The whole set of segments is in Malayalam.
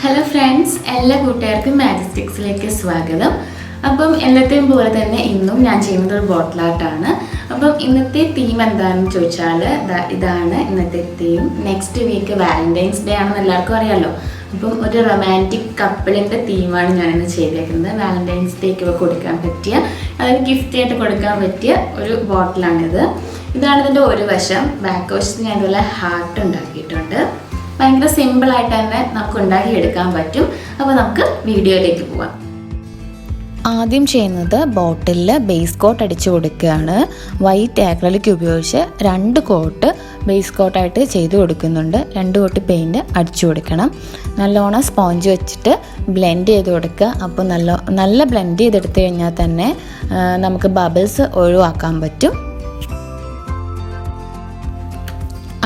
ഹലോ ഫ്രണ്ട്സ്, എല്ലാ കൂട്ടുകാർക്കും മാജിക് സ്റ്റിക്സിലേക്ക് സ്വാഗതം. അപ്പം എന്നത്തെയും പോലെ തന്നെ ഇന്നും ഞാൻ ചെയ്യുന്നത് ഒരു ബോട്ടിൽ ആർട്ടാണ്. അപ്പം ഇന്നത്തെ തീം എന്താണെന്ന് ചോദിച്ചാൽ ഇതാണ് ഇന്നത്തെ തീം. നെക്സ്റ്റ് വീക്ക് വാലന്റൈൻസ് ഡേ ആണെന്ന് എല്ലാവർക്കും അറിയാമല്ലോ. അപ്പം ഒരു റൊമാൻറ്റിക് കപ്പിളിൻ്റെ തീമാണ് ഞാനിന്ന് ചെയ്തേക്കുന്നത്. വാലന്റൈൻസ് ഡേക്ക് കൊടുക്കാൻ പറ്റിയ, അതായത് ഗിഫ്റ്റ് ആയിട്ട് കൊടുക്കാൻ പറ്റിയ ഒരു ബോട്ടിലാണിത്. ഇതാണ് ഇതിൻ്റെ ഒരു വശം. ബാക്ക് വശത്ത് ഞാൻ ഇതുപോലെ ഹാർട്ട് ഉണ്ടാക്കിയിട്ടുണ്ട്. ഭയങ്കര സിമ്പിളായിട്ട് തന്നെ നമുക്ക് ഉണ്ടാക്കിയെടുക്കാൻ പറ്റും. അപ്പോൾ നമുക്ക് വീഡിയോയിലേക്ക് പോവാം. ആദ്യം ചെയ്യുന്നത് ബോട്ടിലിൽ ബേസ് കോട്ട് അടിച്ചു കൊടുക്കുകയാണ്. വൈറ്റ് ആക്രിലിക് ഉപയോഗിച്ച് 2 കോട്ട് ബേസ് കോട്ടായിട്ട് ചെയ്ത് കൊടുക്കുന്നുണ്ട്. 2 കോട്ട് പെയിൻറ്റ് അടിച്ചു കൊടുക്കണം. നല്ലോണം സ്പോഞ്ച് വെച്ചിട്ട് ബ്ലെൻഡ് ചെയ്ത് കൊടുക്കുക. അപ്പോൾ നല്ല ബ്ലെൻഡ് ചെയ്തെടുത്തു കഴിഞ്ഞാൽ തന്നെ നമുക്ക് ബബിൾസ് ഒഴിവാക്കാൻ പറ്റും.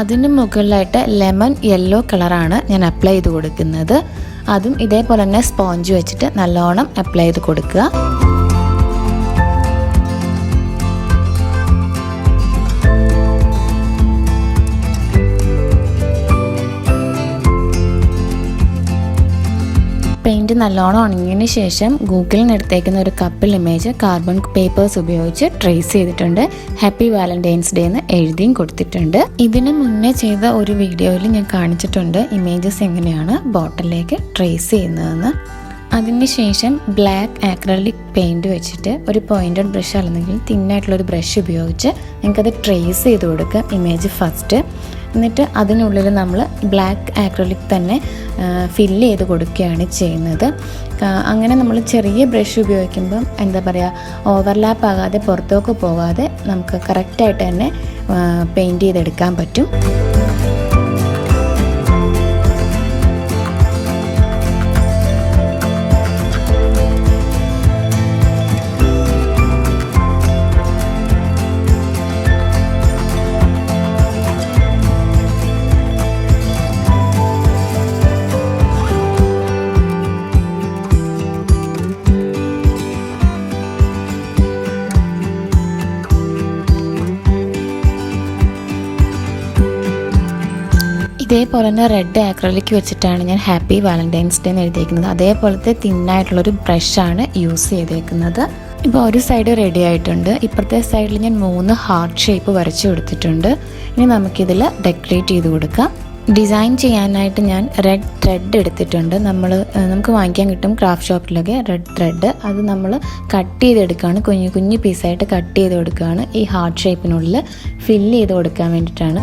അതിന് മുകളിലായിട്ട് ലെമൺ യെല്ലോ കളറാണ് ഞാൻ അപ്ലൈ ചെയ്ത് കൊടുക്കുന്നത്. അതും ഇതേപോലെ തന്നെ സ്പോഞ്ച് വെച്ചിട്ട് നല്ലോണം അപ്ലൈ ചെയ്ത് കൊടുക്കുക. പെയിൻറ്റ് നല്ലോണം ഉണങ്ങിയതിന് ശേഷം ഗൂഗിളിൽ നിന്ന് എടുത്തേക്കുന്ന ഒരു കപ്പിൾ ഇമേജ് കാർബൺ പേപ്പേഴ്സ് ഉപയോഗിച്ച് ട്രേസ് ചെയ്തിട്ടുണ്ട്. ഹാപ്പി വാലന്റൈൻസ് ഡേ എന്ന് എഴുതിയും കൊടുത്തിട്ടുണ്ട്. ഇതിന് മുന്നേ ചെയ്ത ഒരു വീഡിയോയിൽ ഞാൻ കാണിച്ചിട്ടുണ്ട് ഇമേജസ് എങ്ങനെയാണ് ബോട്ടിലേക്ക് ട്രേസ് ചെയ്യുന്നതെന്ന്. അതിനുശേഷം ബ്ലാക്ക് ആക്രിലിക് പെയിൻറ്റ് വെച്ചിട്ട് ഒരു പോയിൻറ്റഡ് ബ്രഷ് അല്ലെങ്കിൽ തിന്നായിട്ടുള്ളൊരു ബ്രഷ് ഉപയോഗിച്ച് നിങ്ങൾക്കത് ട്രേസ് ചെയ്ത് കൊടുക്കുക ഇമേജ് ഫസ്റ്റ്. എന്നിട്ട് അതിനുള്ളിൽ നമ്മൾ ബ്ലാക്ക് ആക്രിലിക് തന്നെ ഫില്ല് ചെയ്ത് കൊടുക്കുകയാണ് ചെയ്യുന്നത്. അങ്ങനെ നമ്മൾ ചെറിയ ബ്രഷ് ഉപയോഗിക്കുമ്പം എന്താ പറയുക, ഓവർലാപ്പ് ആകാതെ പുറത്തേക്ക് പോകാതെ നമുക്ക് കറക്റ്റായിട്ട് തന്നെ പെയിൻറ്റ് ചെയ്തെടുക്കാൻ പറ്റും. ഇതേപോലെ തന്നെ റെഡ് ആക്രിലിക് വെച്ചിട്ടാണ് ഞാൻ ഹാപ്പി വാലന്റൈൻസ് ഡേ എന്ന് എഴുതിയിരിക്കുന്നത്. അതേപോലത്തെ തിന്നായിട്ടുള്ളൊരു ബ്രഷാണ് യൂസ് ചെയ്തേക്കുന്നത്. ഇപ്പോൾ ഒരു സൈഡ് റെഡി ആയിട്ടുണ്ട്. ഇപ്പുറത്തെ സൈഡിൽ ഞാൻ 3 ഹാർട്ട് ഷേപ്പ് വരച്ച് കൊടുത്തിട്ടുണ്ട്. ഇനി നമുക്കിതിൽ ഡെക്കറേറ്റ് ചെയ്ത് കൊടുക്കാം. ഡിസൈൻ ചെയ്യാനായിട്ട് ഞാൻ റെഡ് ത്രെഡ് എടുത്തിട്ടുണ്ട്. നമുക്ക് വാങ്ങിക്കാൻ കിട്ടും ക്രാഫ്റ്റ് ഷോപ്പിലൊക്കെ റെഡ് ത്രെഡ്. അത് നമ്മൾ കട്ട് ചെയ്തെടുക്കുകയാണ്, കുഞ്ഞു പീസായിട്ട് കട്ട് ചെയ്ത് കൊടുക്കുകയാണ്. ഈ ഹാർട്ട് ഷേപ്പിനുള്ളിൽ ഫില്ല് ചെയ്ത് കൊടുക്കാൻ വേണ്ടിയിട്ടാണ്.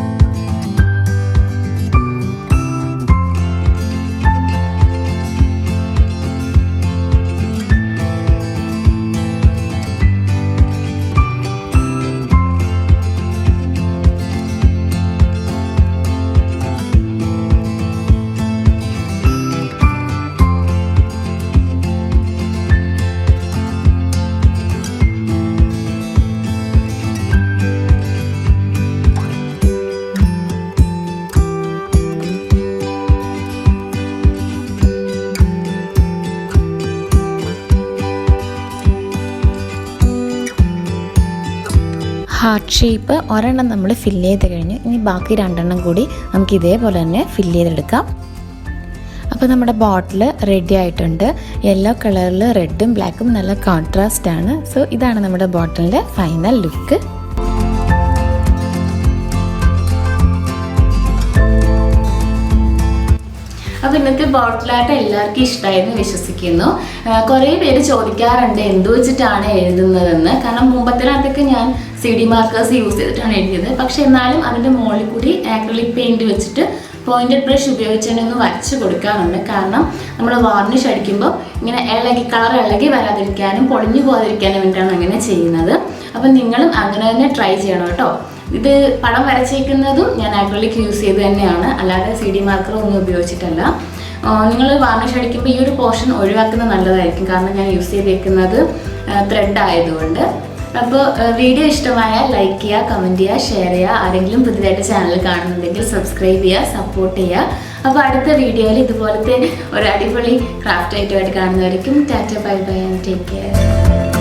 ഹാർട്ട് ഷേപ്പ് ഒരെണ്ണം നമ്മൾ ഫില്ല് ചെയ്ത് കഴിഞ്ഞു. ഇനി ബാക്കി 2 കൂടി നമുക്ക് ഇതേപോലെ തന്നെ ഫില്ല് ചെയ്തെടുക്കാം. അപ്പോൾ നമ്മുടെ ബോട്ടിൽ റെഡി ആയിട്ടുണ്ട്. യെല്ലോ കളറിൽ റെഡും ബ്ലാക്കും നല്ല കോൺട്രാസ്റ്റ് ആണ്. സോ ഇതാണ് നമ്മുടെ ബോട്ടിലിൻ്റെ ഫൈനൽ ലുക്ക്. അപ്പോൾ ഇന്നത്തെ ബോട്ടിൽ ആർട്ട് എല്ലാവർക്കും ഇഷ്ടമായെന്ന് വിശ്വസിക്കുന്നു. കുറേ പേര് ചോദിക്കാറുണ്ട് എന്ത് വെച്ചിട്ടാണ് എഴുതുന്നതെന്ന്. കാരണം മുമ്പത്തിനകത്തൊക്കെ ഞാൻ CD മാർക്കേഴ്സ് യൂസ് ചെയ്തിട്ടാണ് എഴുതിയത്. പക്ഷെ എന്നാലും അതിൻ്റെ മുകളിൽ കൂടി ആക്രിലിക് പെയിൻറ്റ് വെച്ചിട്ട് പോയിൻറ്റഡ് ബ്രഷ് ഉപയോഗിച്ച് തന്നെ ഒന്ന് വരച്ച് കൊടുക്കാറുണ്ട്. കാരണം നമ്മൾ വാർണിഷ് അടിക്കുമ്പോൾ ഇങ്ങനെ കളർ ഇളകി വരാതിരിക്കാനും പൊളിഞ്ഞു പോകാതിരിക്കാനും വേണ്ടിയിട്ടാണ് അങ്ങനെ ചെയ്യുന്നത്. അപ്പം നിങ്ങളും അങ്ങനെ തന്നെ ട്രൈ ചെയ്യണം കേട്ടോ. ഇത് പടം വരച്ചേക്കുന്നതും ഞാൻ ആക്രിലിക് യൂസ് ചെയ്ത് തന്നെയാണ്, അല്ലാതെ CD മാർക്കർ ഒന്നും ഉപയോഗിച്ചിട്ടല്ല. നിങ്ങൾ വാർണിഷ് അടിക്കുമ്പോൾ ഈ ഒരു പോർഷൻ ഒഴിവാക്കുന്നത് നല്ലതായിരിക്കും. കാരണം ഞാൻ യൂസ് ചെയ്തേക്കുന്നത് ത്രെഡ് ആയതുകൊണ്ട്. അപ്പോൾ വീഡിയോ ഇഷ്ടമായാൽ ലൈക്ക് ചെയ്യുക, കമൻറ്റ് ചെയ്യുക, ഷെയർ ചെയ്യുക. ആരെങ്കിലും പുതിയതായിട്ട് ചാനൽ കാണുന്നുണ്ടെങ്കിൽ സബ്സ്ക്രൈബ് ചെയ്യുക, സപ്പോർട്ട് ചെയ്യുക. അപ്പോൾ അടുത്ത വീഡിയോയിൽ ഇതുപോലത്തെ ഒരു അടിപൊളി ക്രാഫ്റ്റ് ഐറ്റമായിട്ട് കാണുന്നതായിരിക്കും. Tata, bye bye and take care.